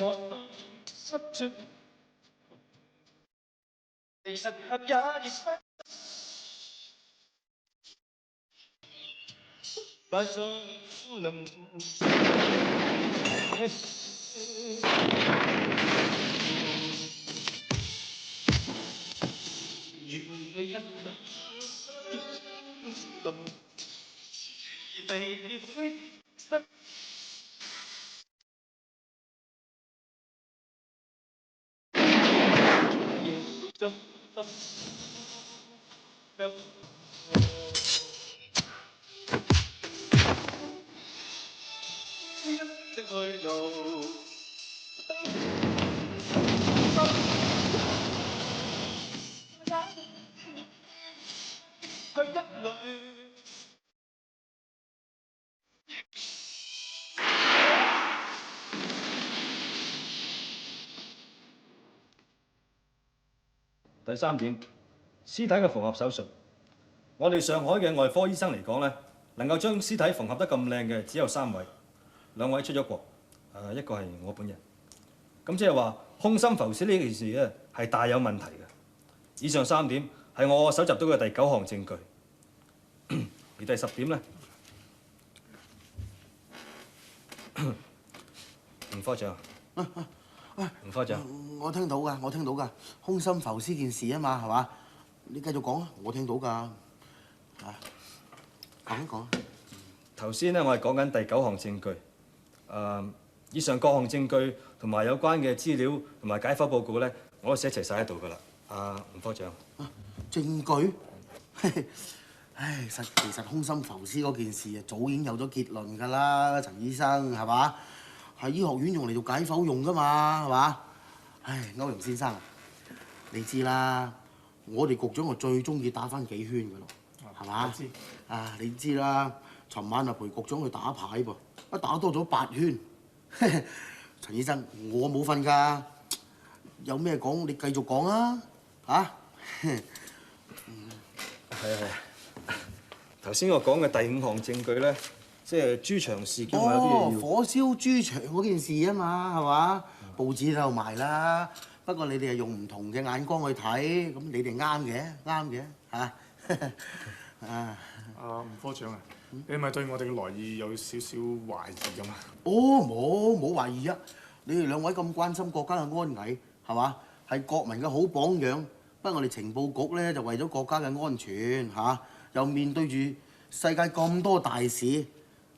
我失着，其實合也亦不再能。第三點，屍體嘅縫合手術，我哋上海嘅外科醫生嚟講咧，能夠將屍體縫合得咁靚嘅只有3位，2位出咗國，一個係我本人。咁即係話空心浮屍呢件事咧係大有問題嘅。以上3點係我搜集到嘅第9項證據，而第10點咧，吳科長。吳科長，我聽到㗎，空心浮屍件事啊嘛，係嘛？你繼續講啊，我聽到㗎。啊，講一講。頭先咧，我係講緊第9項證據。以上各項證據同埋有關嘅資料同埋解剖報告咧，我都寫齊晒喺度㗎啦。吳科長。證據？唉，其實空心浮屍嗰件事啊，早已經有咗結論㗎啦，陳醫生係嘛？係醫學院用嚟做解剖用㗎嘛，係嘛？唉，歐陽先生，你知啦，我哋局長就最中意打返幾圈㗎咯，係嘛？知。你知啦，尋晚啊陪局長去打牌噃，一打多咗8圈。陳醫生，我冇瞓㗎，有咩講你繼續講啊，嚇？係。頭先我講嘅第5項證據咧，即係豬場事件，我有啲嘢要。火燒豬場嗰件事啊嘛，係嘛？報紙都有埋啦。不過你哋係用唔同嘅眼光去睇，咁你哋啱嘅嚇。吳科長啊，你係咪對我哋嘅來意有少少懷疑咁啊？冇懷疑啊！你哋2位咁關心國家嘅安危，係嘛？係國民嘅好榜樣。不過我哋情報局咧就為咗國家嘅安全嚇，又面對住世界咁多大事，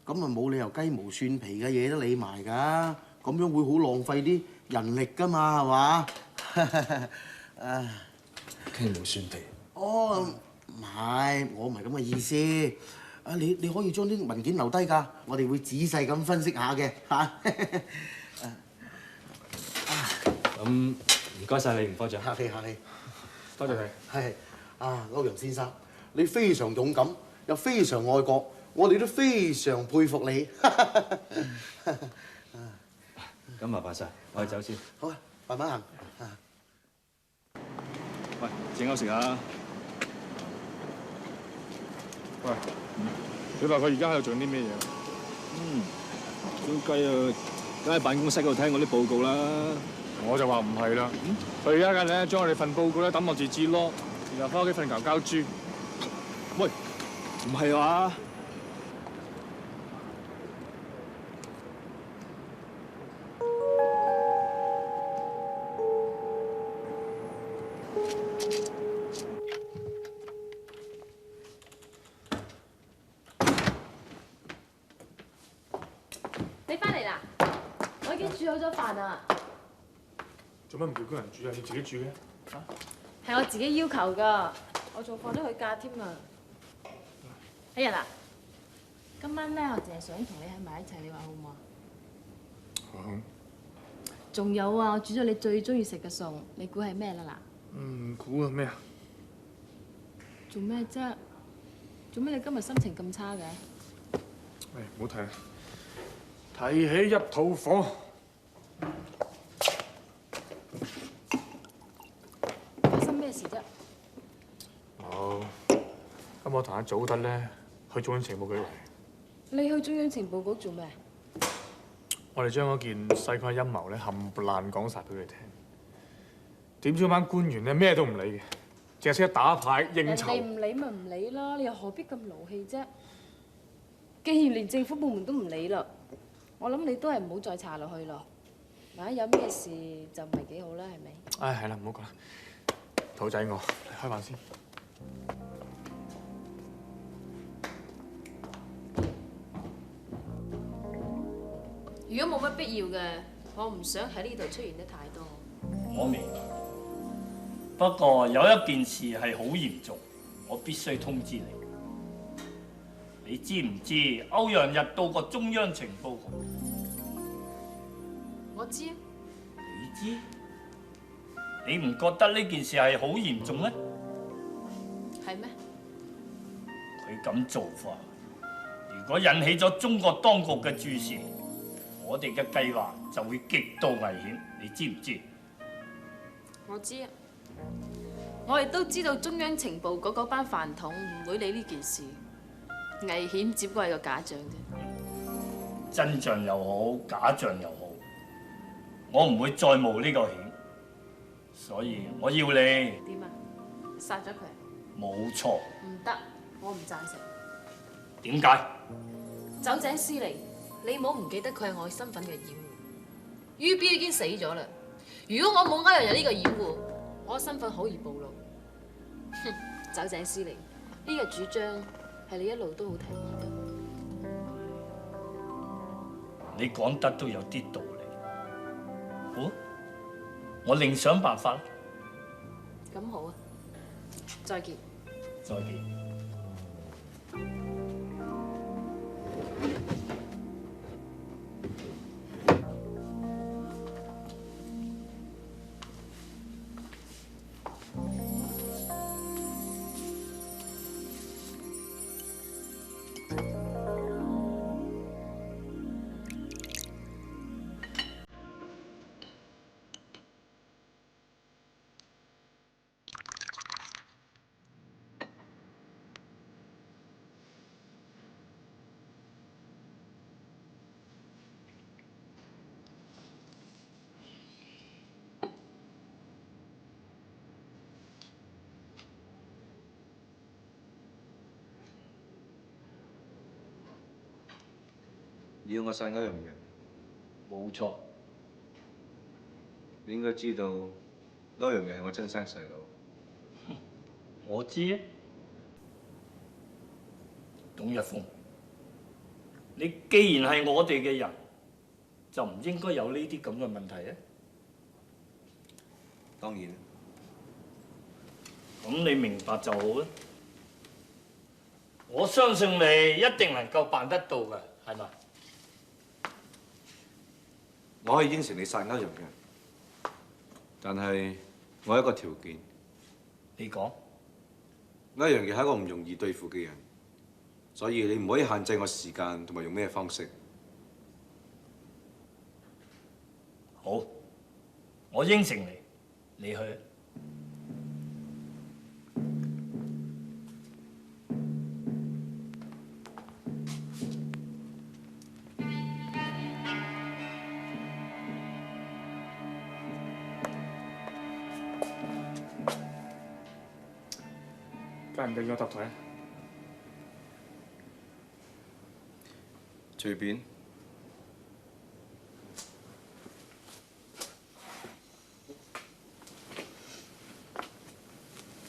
咁啊冇理由雞毛蒜皮嘅嘢都理埋㗎，咁樣會好浪費啲人力㗎嘛，係嘛？雞毛蒜皮。唔係，我唔係咁嘅意思。你可以將啲文件留低㗎，我哋會仔細咁分析下嘅嚇。咁唔該晒你，吳科長。客氣。多謝你。係歐陽先生，你非常勇敢，又非常愛國，我哋都非常佩服你。咁麻煩晒，我哋走先。好啊，慢慢行。喂，整口食下。喂，你話佢而家喺度做緊啲咩嘢？小雞啊，梗喺辦公室嗰度睇我啲報告啦。我就話唔係啦。佢而家梗係咧將我哋份報告咧抌落住紙籮，然後翻屋企瞓覺交豬。喂，唔係話？你翻嚟啦！我已經煮好咗飯啦。做乜唔叫工人煮啊？要自己煮嘅？係我自己要求㗎，我仲放咗佢假添啊！阿日啊，今晚咧我淨係想同你喺埋一齊，你話好唔好啊？好。仲有啊，我煮咗你最中意食嘅餸，你估係咩啦嗱？估啊咩啊？做咩啫？做咩你今日心情咁差嘅？唔好睇啊！提起一肚火。發生咩事啫？咁我同阿祖德咧去中央情報局嚟。你去中央情報局做咩？我哋將嗰件細菌陰謀咧冚唪唥講晒俾佢聽。點知嗰班官員咧咩都唔理嘅，淨係識得打牌應酬。人哋唔理咪唔理啦，你又何必咁勞氣啫？既然連政府部門都唔理啦，我諗你都係唔好再查落去咯。萬一有咩事就唔係幾好啦，係咪？唉，係啦，唔好講啦。肚仔餓，嚟開飯先。如果冇乜必要嘅，我唔想喺呢度出現得太多。我明白，不過有一件事係好嚴重，我必須通知你。你知唔知歐陽日到過中央情報局？我知啊。你知？你唔覺得呢件事係好嚴重咩？係咩？佢咁做法，如果引起咗中國當局嘅注視，我哋嘅計劃就會極度危險。你知唔知？我知啊。我亦都知道中央情報局嗰班飯桶唔會理呢件事，危險只不過係個假象啫。真相又好，假象又好，我唔會再冒呢個險。所以我要你點啊？殺咗佢？冇錯。唔得，我唔贊成。點解？酒井司令，你唔好唔記得佢係我身份嘅掩護。於標已經死咗啦。如果我冇歐陽日呢個掩護，我身份好易暴露。哼，酒井司令，呢個主張係你一路都好提議㗎。你講得都有啲道理。好，我另想辦法。咁好啊，再見。再見。要我殺歐陽日？冇錯。你應該知道歐陽日係我親生細佬。我知啊。董一峰，你既然係我哋嘅人，就唔應該有呢啲咁嘅問題啊。當然。咁你明白就好啦。我相信你一定能夠辦得到嘅，係咪？我可以應承你殺歐陽日，但係我有一個條件。你講。歐陽日係一個唔容易對付嘅人，所以你唔可以限制我時間同埋用咩方式。好，我應承你，你去。介唔介意我搭台？隨便。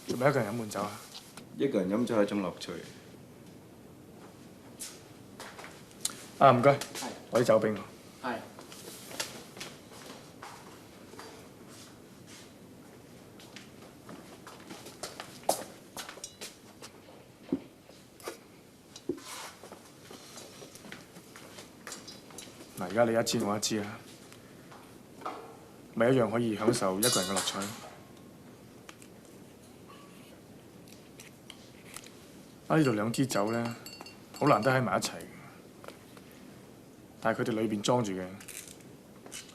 做咩一個人飲悶酒啊？一個人飲酒係一種樂趣。啊，唔該，攞啲酒俾我。係。嗱，而家你一支我一支啦，咪一樣可以享受一個人嘅樂趣。呢度兩支酒咧，好難得喺埋一齊，但係佢哋裏邊裝住嘅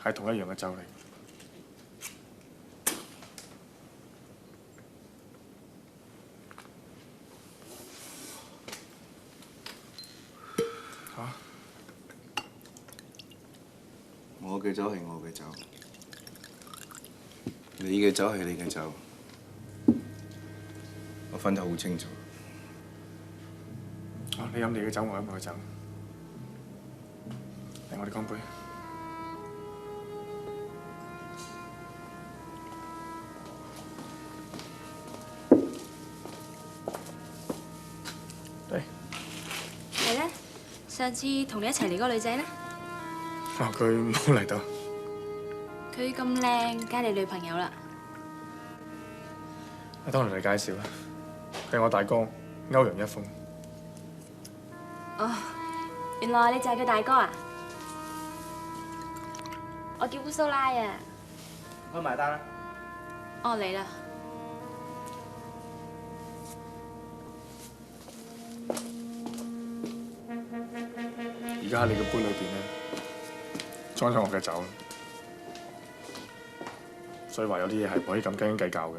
係同一樣嘅酒嚟。我嘅酒係我嘅酒，你嘅酒係你嘅酒，我分得好清楚。哦，你飲你嘅酒，我飲我嘅酒。嚟，我哋乾杯。嚟。你咧？上次同你一齊嚟嗰個女仔咧？哦，佢冇嚟到。佢咁靚，梗係你女朋友啦。等我同你介紹啦，佢係我大哥歐陽一峰。哦，原來你就係佢大哥啊！我叫烏蘇拉啊。我埋單啦。哦，嚟啦。而家喺你嘅杯裏邊咧，裝咗我嘅酒，所以話有啲嘢係唔可以咁斤斤計較嘅。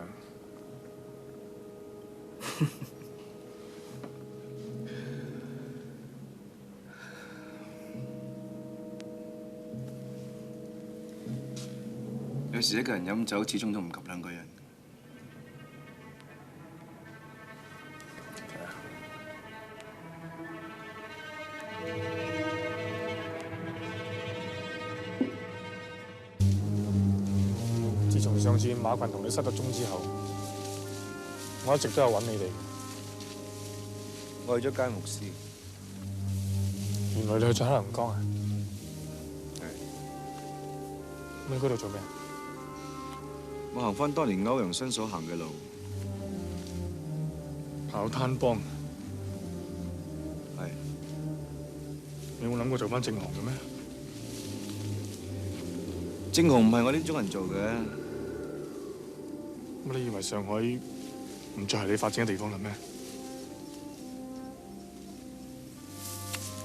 有時一個人飲酒，始終都唔及兩個人。自從上次馬群同你失咗蹤之後，我一直都有揾你哋。我去咗間牧師。原來你去咗黑龍江啊？係。咁你嗰度做咩？我行翻當年歐陽新所行嘅路。跑攤幫。係。你有冇諗過做翻正行嘅咩？正行唔係我呢種人做嘅。咁你以為上海唔再係你發展嘅地方啦咩？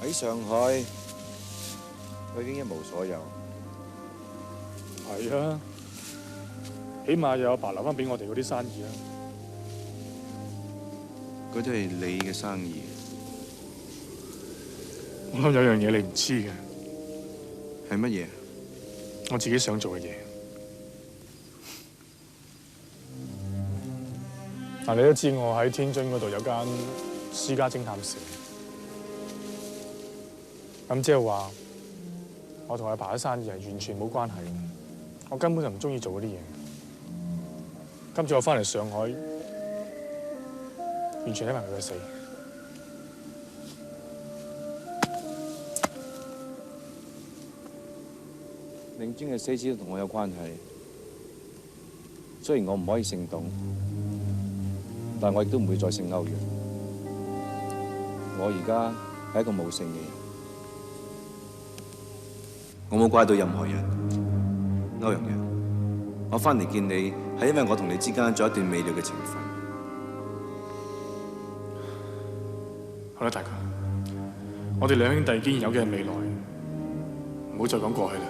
喺上海，我已經一無所有。係啊，起碼有阿爸留翻俾我哋嗰啲生意啊。嗰啲係你嘅生意。我諗有樣嘢你唔知嘅。係乜嘢？我自己想做嘅嘢。嗱，你都知我喺天津嗰度有間私家偵探社。咁即係話，我同阿爸嘅生意係完全冇關係嘅。我根本就唔中意做嗰啲嘢。今次我翻嚟上海，完全因為佢嘅死。令尊嘅死都同我有關係。雖然我唔可以姓董，但我亦都唔會再姓歐陽。我而家係一個無姓嘅人。我冇怪到任何人，歐陽人。我翻嚟見你係因為我同你之間仲有一段美妙嘅情分。好啦，大哥，我哋兩兄弟既然有嘅係未來，唔好再講過去啦。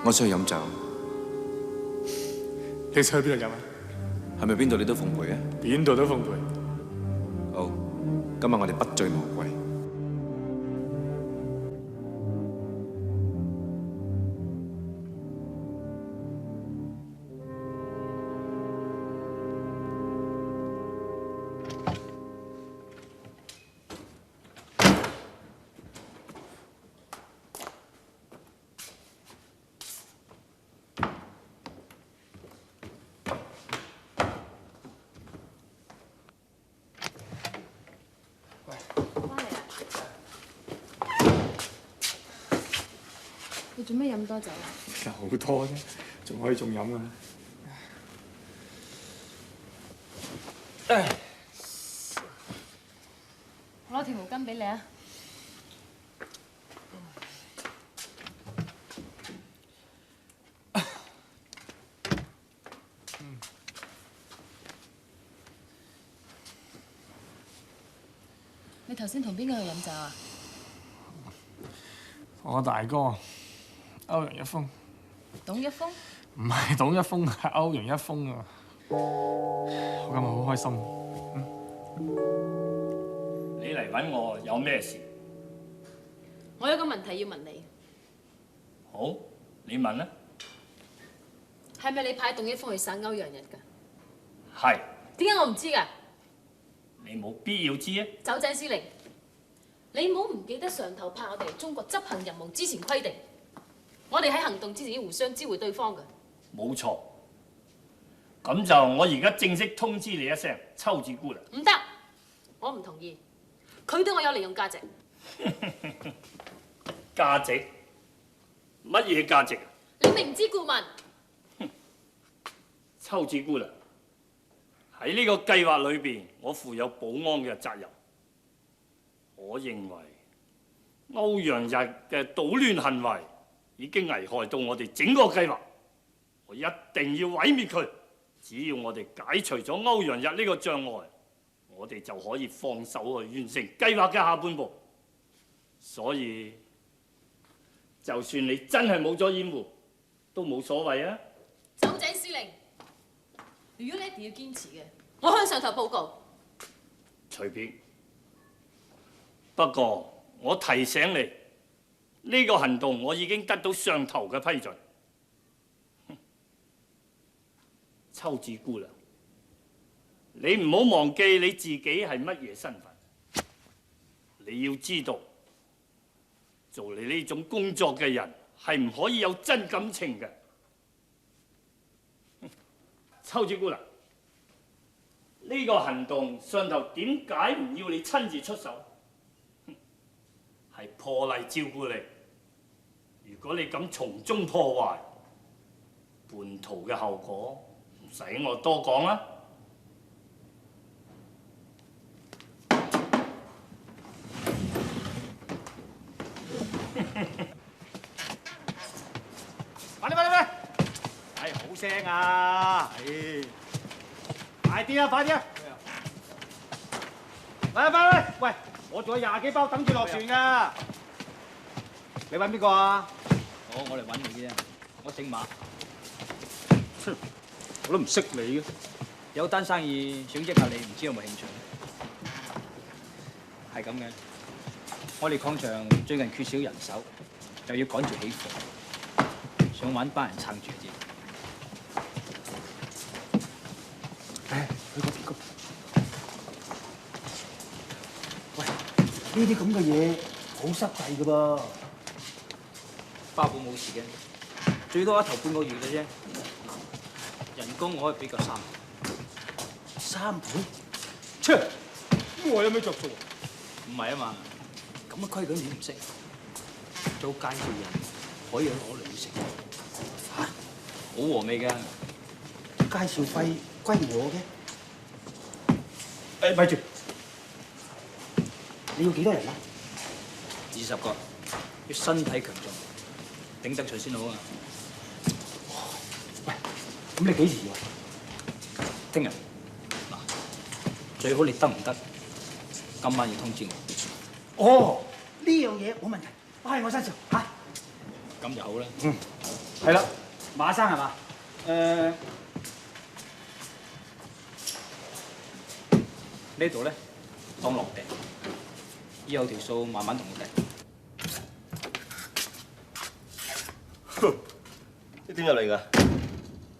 我想去飲酒。你想去邊度飲啊？係咪邊度你都奉陪啊？邊度都奉陪。好，今日我哋不醉無歸。你做咩飲多酒啊？好多啫，仲可以仲飲啊！我攞條毛巾俾你啊！你頭先同邊個去飲酒啊？我大哥歐陽一峰。董一峰？唔係董一峰，係歐陽一峰啊！我今日好開心。你嚟揾我有咩事？我有個問題要問你。好，你問啦。係咪你派董一峰去殺歐陽日㗎？係。點解我唔知㗎？你冇必要知啊。酒井司令，你唔好唔記得上頭派我哋嚟中國執行任務之前規定，我哋喺行動之前要互相知會對方㗎。冇錯。咁就我而家正式通知你一聲，秋子姑娘。唔得，我唔同意。佢對我有利用價值。價值？乜嘢價值啊？你明知故問。秋子姑娘，喺呢個計劃裏邊，我負有保安嘅責任。我認為歐陽日嘅搗亂行為已經危害到我哋整個計劃，我一定要毀滅佢。只要我哋解除咗歐陽日呢個障礙，我哋就可以放手去完成計劃嘅下半部。所以，就算你真係冇咗掩護，都冇所謂啊！酒井司令，如果你一定要堅持嘅，我向上頭報告。隨便。不過我提醒你，呢個行動我已經得到上頭嘅批准。秋子姑娘，你唔好忘記你自己係乜嘢身份。你要知道，做你呢種工作嘅人係唔可以有真感情嘅。秋子姑娘，呢個行動上頭點解唔要你親自出手？係破例照顧你。如果你敢從中破壞，叛徒嘅後果唔使我多講啦。快！係好聲啊！快啲啊！快啲啊！喂！我仲有20幾包等住落船㗎。你揾邊個啊？我嚟揾你嘅啫，我姓馬。我都唔識你嘅。有單生意想益下你，唔知有冇興趣？係咁嘅，我哋礦場最近缺少人手，又要趕住起貨，想揾班人撐住先。去嗰邊個？喂，呢啲咁嘅嘢好濕滯㗎噃。包保冇事嘅，最多一頭半個月嘅啫。人工我可以俾夠3倍。3倍？切！我有咩着數？唔係啊嘛，咁嘅規矩你唔識。做介紹人可以攞2成。嚇！好和味嘅。介紹費歸我嘅。咪住！你要幾多人啊20個，要身體強壯，頂得順先好啊！喂，咁你幾時要啊？聽日嗱，最好你得唔得？今晚要通知我。哦，呢樣嘢冇問題，擺喺我身上嚇。咁就好啦。係啦，馬生係嘛？呢度咧當落訂，以後條數慢慢同我計。你點入嚟㗎？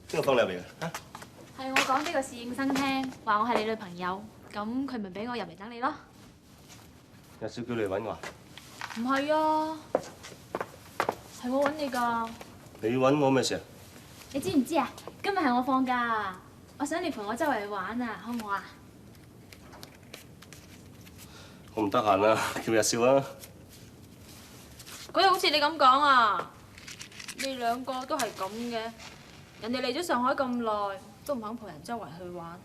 邊個放你入嚟㗎？嚇？係我講俾個侍應生聽，話我係你女朋友，咁佢咪俾我入嚟等你咯。有少叫你揾我？唔係啊，係我揾你㗎。你揾我咩事啊？你知唔知啊？今日係我放假，我想你陪我周圍去玩啊，好唔好啊？我唔得閒啊，叫日少啊。嗰日好似你咁講啊，你兩個都係咁嘅，人哋嚟咗上海咁耐，都唔肯陪人周圍去玩。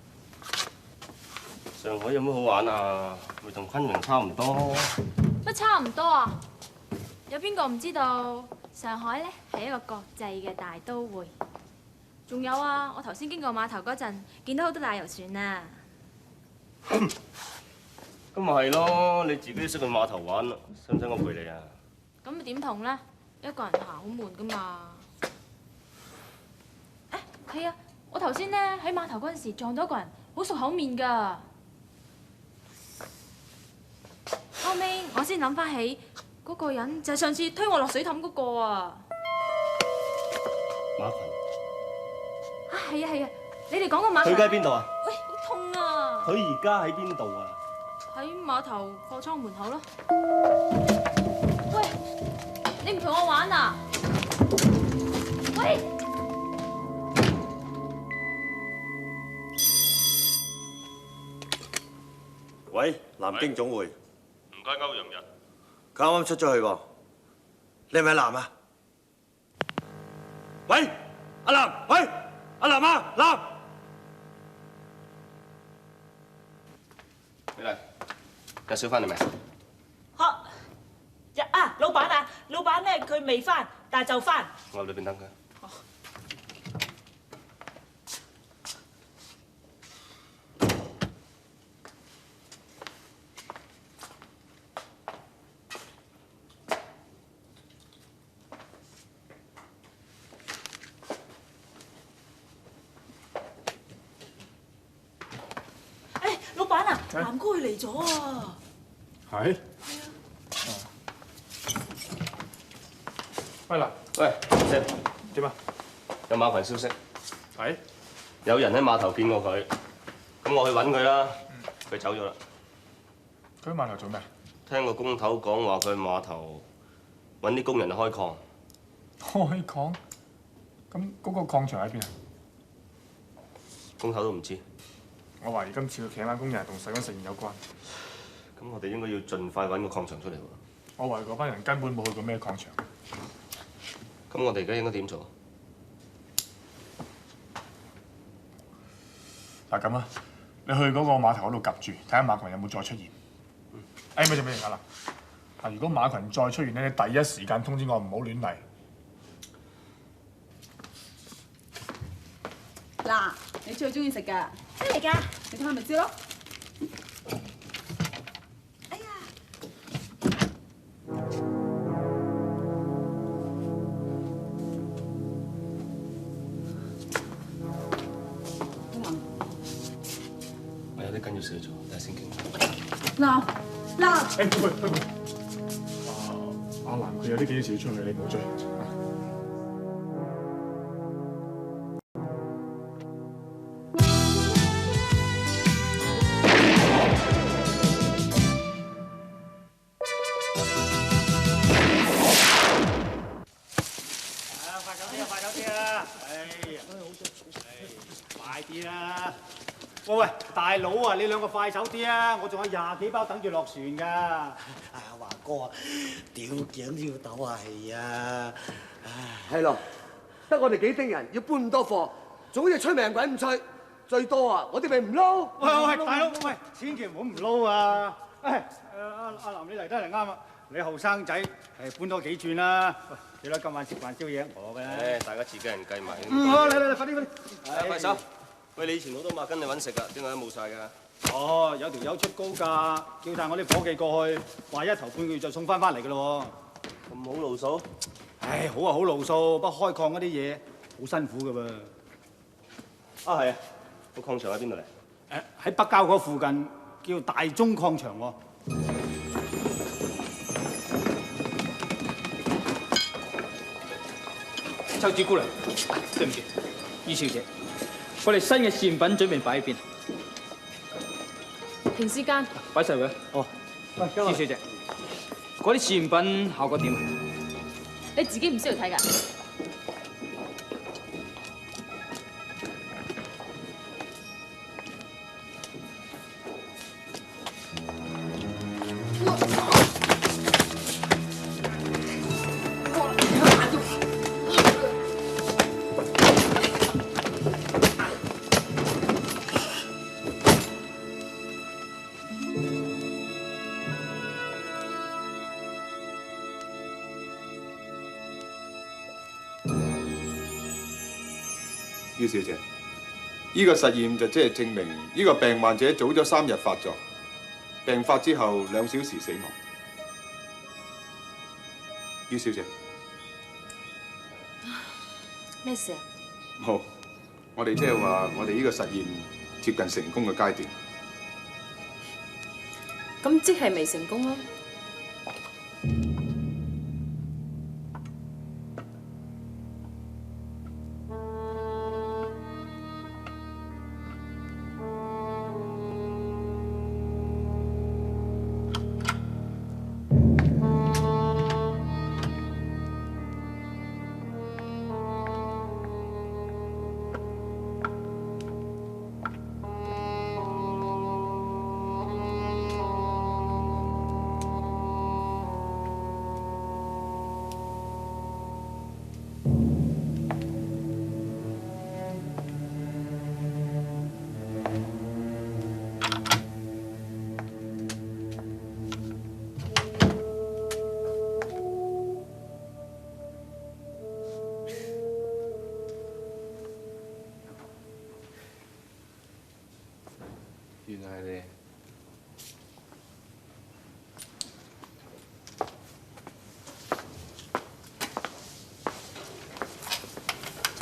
上海有乜好玩啊？咪同昆明差唔多。乜差唔多啊？有邊個唔知道上海咧係一個國際嘅大都會？仲有啊，我頭先經過碼頭嗰陣，見到好多大遊船啊！咁咪係咯，你自己都識去碼頭玩，使唔使我陪你啊？咁咪點同咧？一個人行好悶噶嘛。係啊，我頭先咧喺碼頭嗰陣時撞到一個人，好熟口面㗎。後尾我先諗翻起嗰個人就係上次推我落水凼嗰個啊。馬群，啊，係啊係啊，你哋講個馬佢而家喺邊度啊？喂，好痛啊！佢而家喺邊度啊？喺碼頭貨倉門口咯。喂，你唔同我玩啊？喂！喂，南京總會，唔該歐陽日。佢啱啱出咗去喎。你係咪南啊？喂，阿南，喂，阿南啊，南！你嚟，日少翻嚟未？老闆啊，老闆咧佢未翻，但係就翻。我入裏邊等佢。老闆啊，南哥佢嚟咗啊！係。喂嗱，喂，姐，點啊？有馬群消息，係。有人喺碼頭見過佢，咁我去揾佢啦。佢走咗啦。佢喺碼頭做咩？聽個工頭講話，佢去碼頭揾啲工人開礦。開礦？咁嗰個礦場喺邊啊？工頭都唔知。我懷疑今次佢請班工人同細菌實驗有關。咁我哋應該要盡快揾個礦場出嚟喎。我懷疑嗰班人根本冇去過咩礦場。咁我哋而家應該點做？嗱咁啊，你去嗰個碼頭嗰度夾住，睇下馬群有冇再出現。咪住咪住啊嗱！如果馬群再出現咧，你第一時間通知我，唔好亂嚟。嗱，你最中意食㗎咩嚟㗎？你睇下咪知咯。哎呀！我有啲緊要事要做，等下先傾。嗱，喂，阿蘭佢有啲幾事要出去，你唔好追。快啲啦！喂，大佬啊，你兩個快手啲啊！我仲有20幾包等住落船㗎。華哥啊，吊頸要抖下氣啊！係咯，得我哋幾丁人要搬咁多貨，仲好似吹命鬼咁吹，最多啊，我哋咪唔撈。喂，大佬，喂，千祈唔好唔撈啊！阿南，你嚟得嚟啱啊！你後生仔搬多幾轉啦。喂，記得今晚食飯宵夜我嘅。大家自己人計埋。好，嚟，快啲！快手！喂，你以前好多馬跟你揾食㗎，點解都冇晒㗎？哦，有條友出高價，叫晒我啲伙計過去，話一頭半個月就送翻嚟㗎咯喎。咁好路數？唉，好啊，好路數，不過開礦嗰啲嘢好辛苦㗎噃。係啊，個礦場喺邊度嚟？喺北郊嗰附近，叫大中礦場喎。秋子姑娘，對唔住，于小姐，我哋新嘅試驗品準備擺喺邊？停屍間。擺晒佢。哦，于小姐，嗰啲試驗品效果點啊？你自己唔需要睇㗎。于小姐，呢個實驗就即係證明呢個病患者早咗3日發作，病發之後2小時死亡。于小姐，咩事啊？冇，我哋即係話我哋呢個實驗接近成功嘅階段。咁即係未成功咯。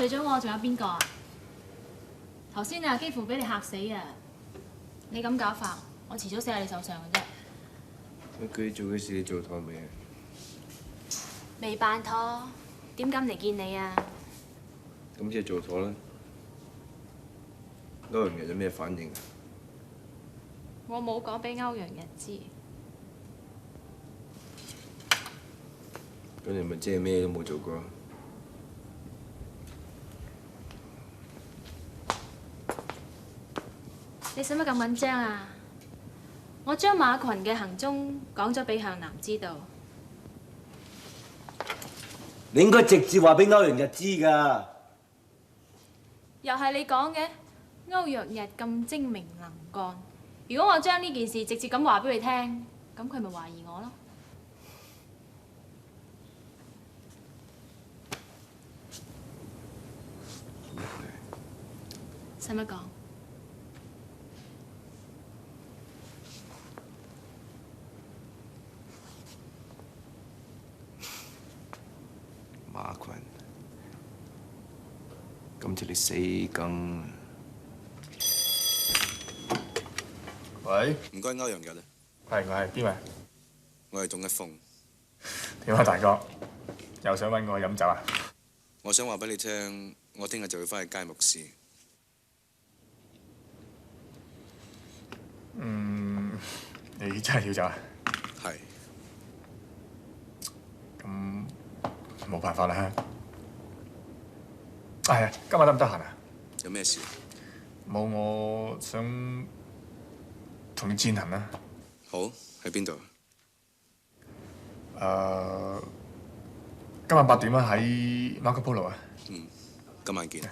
咗我，仲有邊個啊？頭先啊，幾乎俾你嚇死啊！你咁搞法，我遲早死喺你手上嘅啫。佢做嘅事你做妥未啊？未辦妥，點敢嚟見你啊？咁即係做妥啦。歐陽日有咩反應啊？我冇講俾歐陽日知。咁你咪即係咩都冇做過？你使乜咁緊張啊？我將馬群嘅行蹤講咗俾向南知道。你應該直接話俾歐陽日知㗎。又係你講嘅，歐陽日咁精明能幹。如果我將呢件事直接咁話俾佢聽，咁佢咪懷疑我咯？使乜講？馬群，今次你死梗。喂，唔該，歐陽日啊。係，我係邊位？我係董一峰。點啊，大哥？又想揾我飲酒啊？我想話俾你聽，我聽日就會翻去街牧師。你真係要走啊？係。咁冇辦法啦。係啊，今日得唔得閒啊？有咩事？冇，我想同你餞行啊。好，喺邊度？今晚8點啊，喺 Marco Polo 啊。今晚見。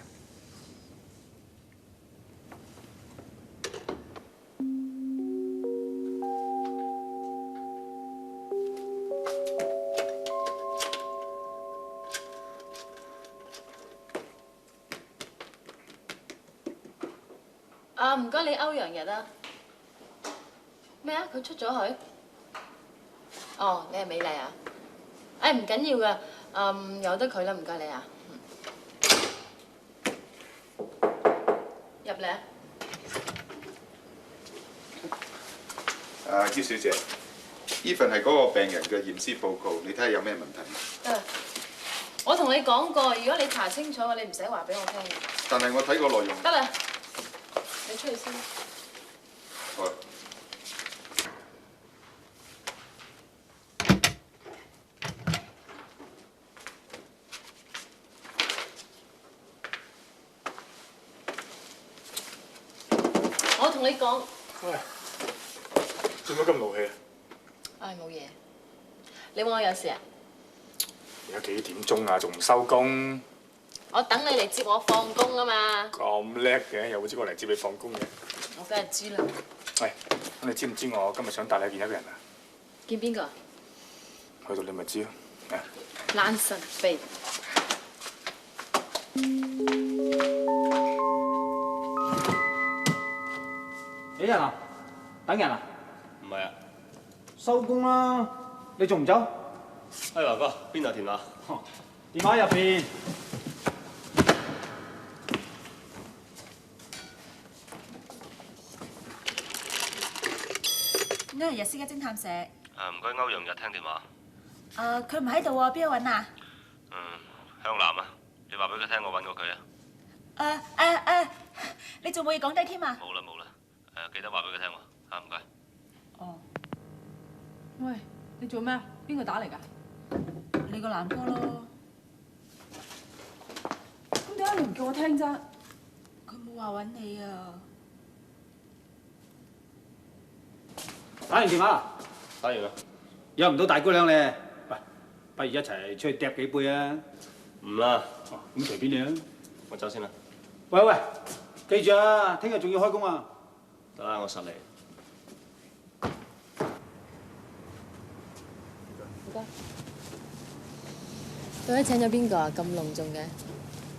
唔該你歐陽日啊。咩啊？佢出咗去？哦，你係美麗啊？唔緊要噶，由得佢啦，唔該你啊。入嚟啊！于小姐，呢份係嗰個病人嘅驗屍報告，你睇下有咩問題？我同你講過，如果你查清楚嘅，你唔使話俾我聽嘅。但係我睇過內容。得啦，你出去先。好。我同你講。喂，做乜咁勞氣啊？冇嘢。你揾我有事啊？而家幾點鐘啊？仲唔收工？我等你嚟接我放工啊嘛。咁叻嘅，又會知我嚟接你放工嘅？我梗係知啦。喂，咁你知唔知我今日想帶你去見一個人啊？見邊個？去到你咪知咯。懶神秘。幾人啊？等人啊？唔係啊。收工啦，你仲唔走？華哥，邊度電話？電話入邊。歐陽日私家偵探社。唔該，歐陽日聽電話。佢唔喺度喎，邊度揾啊？向南啊，你話俾佢聽，我揾過佢啊。你仲冇嘢講低添啊？冇啦，記得話俾佢聽喎。唔該。哦。喂，你做咩啊？邊個打嚟㗎？你個男哥咯。咁點解你唔叫我聽啫？佢冇話揾你啊。打完電話啦？打完啦。約唔到大姑娘咧，喂，不如一齊出去揼幾杯啊？唔啦。咁隨便你啊。我走先啦。喂，記住啊，聽日仲要開工啊！得啦，我實嚟。唔該。到底請咗邊個啊？咁隆重嘅。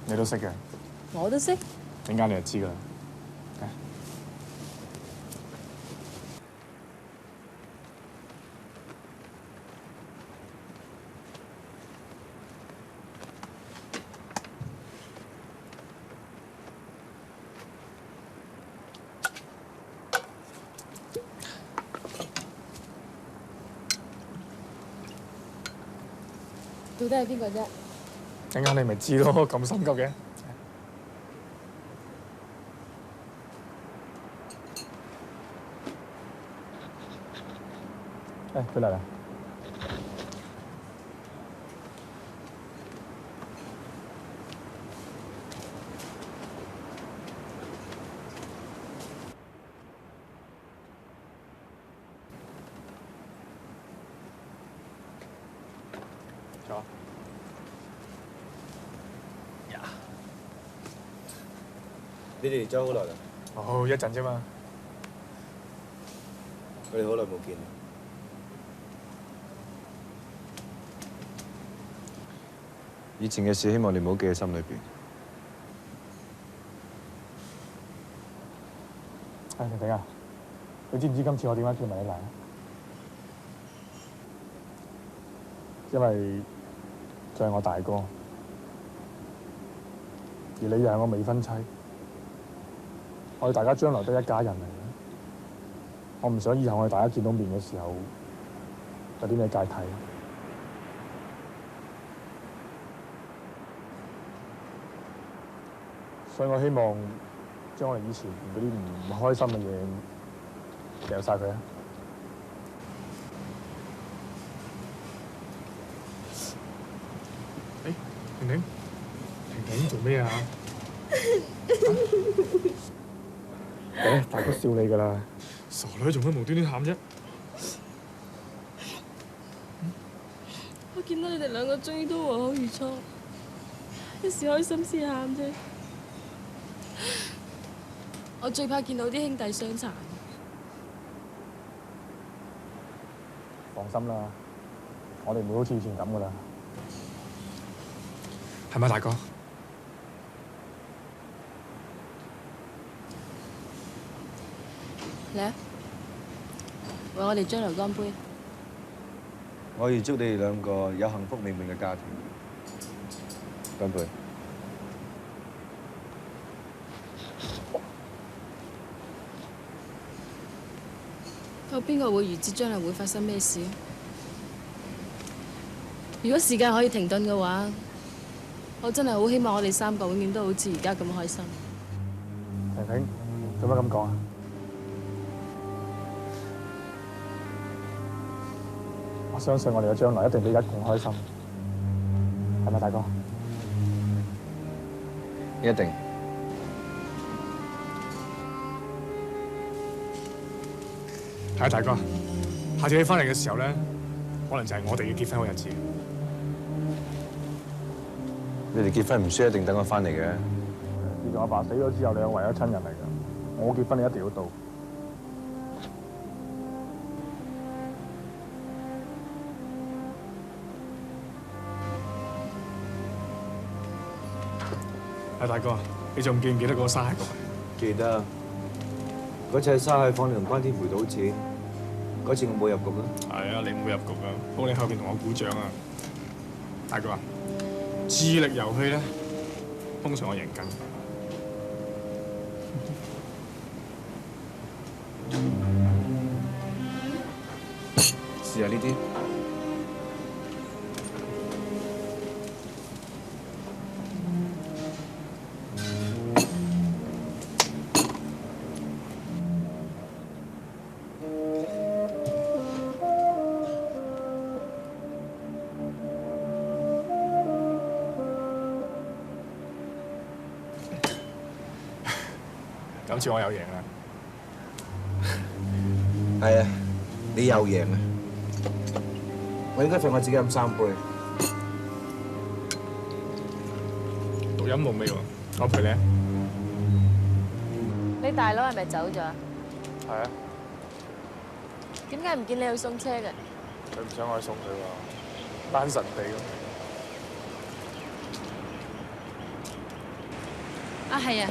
你都識嘅。我都識。陣間你就知㗎啦。到底係邊個啫？陣間你咪知咯，咁心急嘅。佢嚟啦。坐。你哋走好耐啦？哦，一陣啫嘛。我哋好耐冇見。以前嘅事，希望你唔好記喺心裏邊。婷婷啊，你知唔知今次我點解叫埋你嚟？因為就係我大哥，而你又係我未婚妻，我哋大家將來都係一家人嚟嘅。我唔想以後我哋大家見到面嘅時候有啲咩芥蒂。所以我希望將我哋以前嗰啲唔開心嘅嘢掉晒佢啊！婷婷，婷婷做咩啊？大哥笑你㗎啦！傻女做乜無端端喊啫？我見到你哋兩個終於都和好如初，一時開心先喊啫。我最怕見到啲兄弟相殘。放心啦，我哋唔會好似以前咁㗎啦。係咪大哥？嚟啊！為我哋將來乾杯！我預祝你哋兩個有幸福美滿嘅家庭。乾杯！有邊個會預知將來會發生咩事？如果時間可以停頓嘅話，我真係好希望我哋三個永遠都好似而家咁開心。婷婷，做乜咁講啊？我相信我哋嘅將來一定比而家更開心，係咪大哥？一定。係啊，大哥，下次你翻嚟嘅時候咧，可能就係我哋要結婚嘅日子。你哋結婚唔需要一定等我翻嚟嘅。自從阿爸死咗之後，你係唯一親人嚟㗎。我結婚你一定要到。啊，大哥，你仲記唔記得嗰個沙蟹局？記得。嗰次喺沙蟹坊你同關天賠到錢，嗰次我冇入局啦。係啊，你冇入局啊，不過你後邊同我鼓掌啊，大哥啊！智力遊戲咧，通常我贏緊。試下呢啲。今次我有贏啦！係啊，你又贏啊！我應該罰我自己飲3杯。獨飲冇味喎，我陪你。你大佬係咪走咗啊？係啊。點解唔見你去送車嘅？佢唔想我去送佢喎，單神地咁。啊，係啊！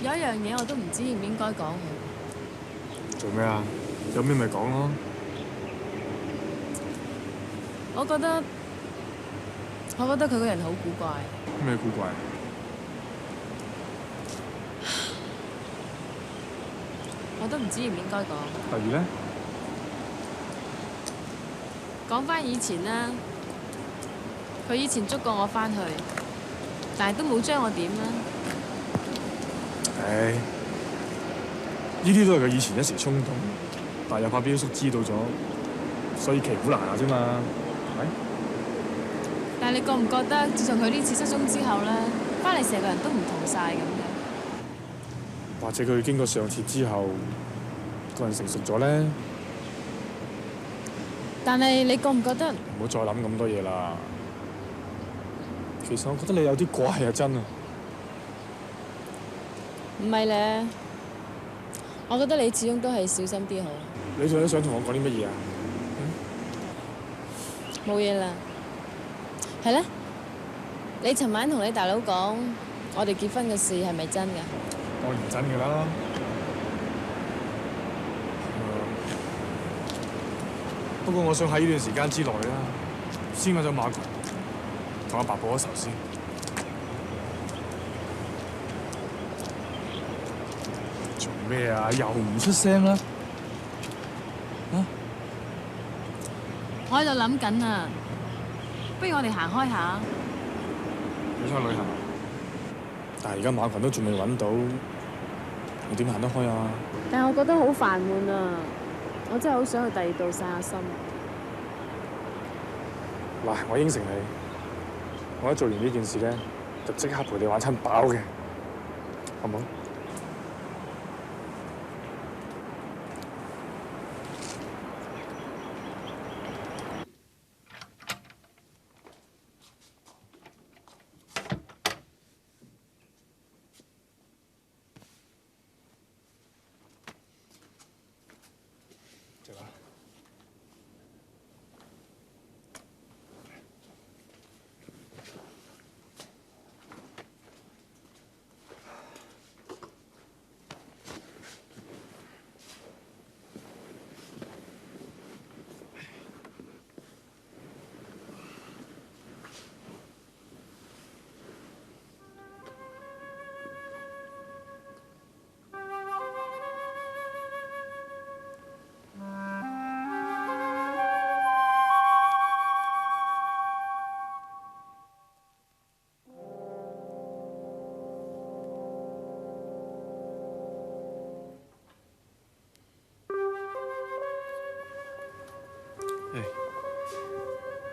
有一樣嘢我都唔知應唔應該講佢。做咩啊？有咩咪講咯。我覺得佢個人好古怪。咩古怪？我都唔知應唔應該講。例如咧？講翻以前啦，佢以前捉過我翻去，但係都冇將我點啦。唉，呢啲都係佢以前一時衝動，但係又怕表叔知道咗，所以騎虎難下啫嘛，係咪？但係你覺唔覺得，自從佢呢次失蹤之後咧，翻嚟成個人都唔同晒咁嘅？或者佢經過上次之後，個人成熟咗咧？但係你覺唔覺得？唔好再諗咁多嘢啦。其實我覺得你有啲怪啊，真啊。唔係咧，我覺得你始終都係小心啲好。你仲想同我講啲乜嘢啊？冇嘢啦。係咧，你尋晚同你大佬講，我哋結婚嘅事係咪真㗎？當然真㗎啦。不過我想喺呢段時間之內啦，先揾咗馬群同阿爸報咗仇先。做咩啊？又唔出聲啦？啊？我喺度諗緊啊，不如我哋行開下。你想去旅行？但係而家馬群都仲未揾到，你點行得開啊？但係我覺得好煩悶啊！我真係好想去第二度散下心。嗱，我應承你，我一做完呢件事咧，就即刻陪你玩餐飽嘅，好唔好？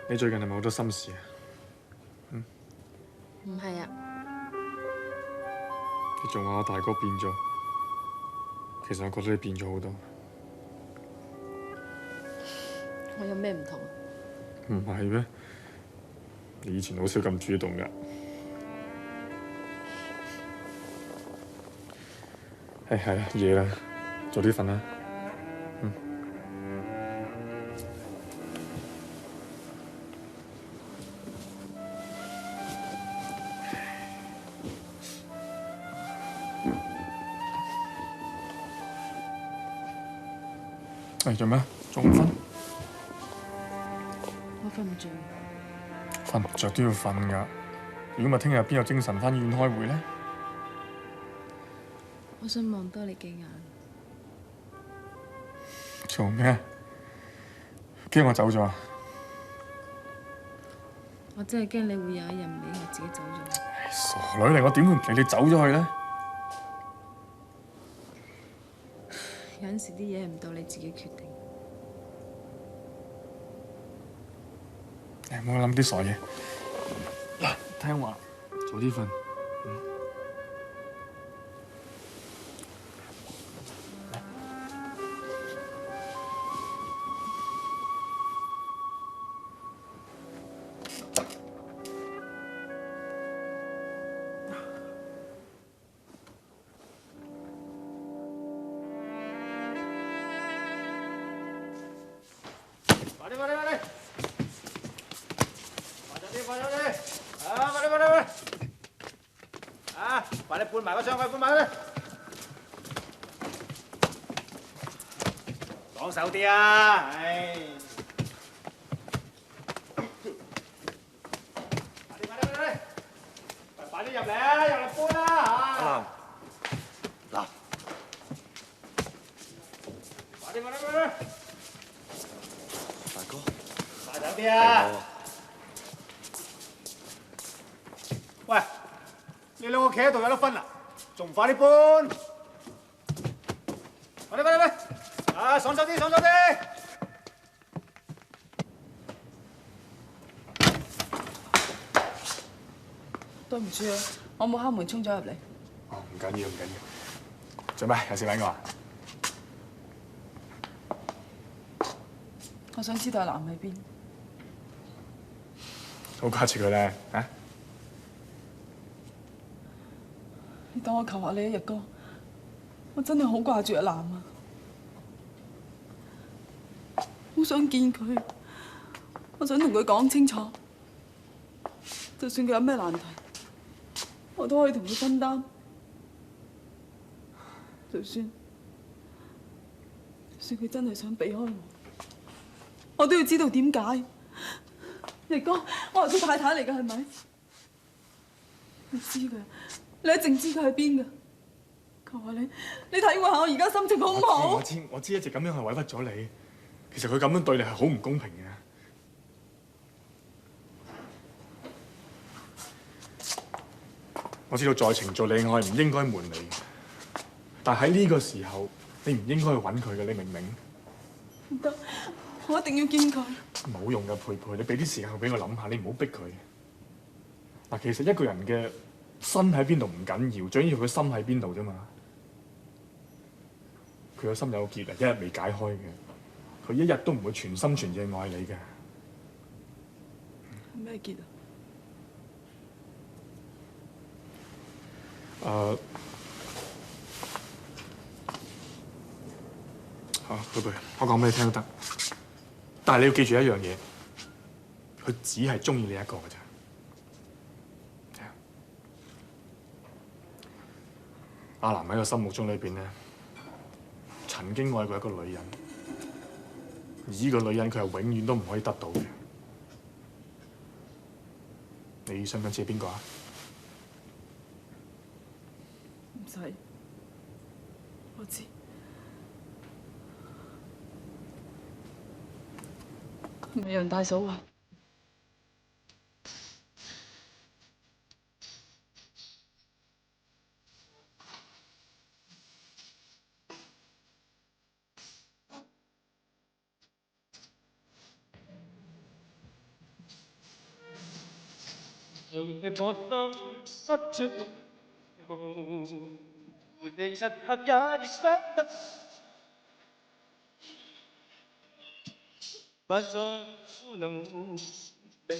你最近係咪好多心事啊？唔係啊，你仲話我大哥變咗，其實我覺得你變咗好多。我有咩唔同啊？唔係咩？你以前好少咁主動㗎。係啦，夜啦，早啲瞓啦。做咩？仲唔瞓？我瞓唔着。瞓唔着都要瞓㗎。如果咪聽日邊有精神返醫院開會咧？我想望多你幾眼。做咩？驚我走咗啊？我真係驚你會有一日唔理我自己走咗。傻女嚟，我點會唔理你走咗去咧？有陣時啲嘢係唔到你自己決定。唔好諗啲傻嘢。嗱，聽話，早啲瞓。快啲搬埋個箱，快搬埋佢！爽手啲啊！唉，快啲入嚟啊！入嚟搬啦嚇！嗱，快啲！大哥，啲啊！喂，你兩個企喺度有得分啊？仲唔快啲搬？快啲快啲快啲！啊，爽手啲，爽手啲！對唔住啊，我冇敲門衝咗入嚟。哦，唔緊要唔緊要。做咩？有事揾我啊？我想知道阿南喺邊。好掛住佢咧，啊！你等我求下你一日哥，我真係好掛住阿南啊，好想見佢，我想同佢講清楚，就算佢有咩難題，我都可以同佢分擔。就算佢真係想避開我都要知道點解。日哥，我係佢太太嚟㗎，係咪？你知㗎，你一定知佢喺邊㗎。求下你，你體會下我而家心情好唔好？我知，一直咁樣係委屈咗你。其實佢咁樣對你係好唔公平嘅。我知道在情做你愛唔應該瞞你，但喺呢個時候你唔應該去揾佢嘅，你明唔明？唔得，我一定要見佢。冇用嘅，佩佩，你俾啲時間佢俾我諗下，你唔好逼佢。嗱，其實一個人嘅身喺邊度唔緊要，最緊要佢心喺邊度啫嘛。佢個心有結啊，一日未解開嘅，佢一日都唔會全心全意愛你嘅。咩結啊？佩佩，我講俾你聽都得，但係你要記住一樣嘢，佢只係中意你一個嘅咋。阿南喺個心目中裏邊咧，曾經愛過一個女人，而呢個女人佢係永遠都唔可以得到嘅。你想唔想知係邊個啊？唔使，我知。係咪楊大嫂啊？讓你我心失着回地日後也亦不得，不再能避。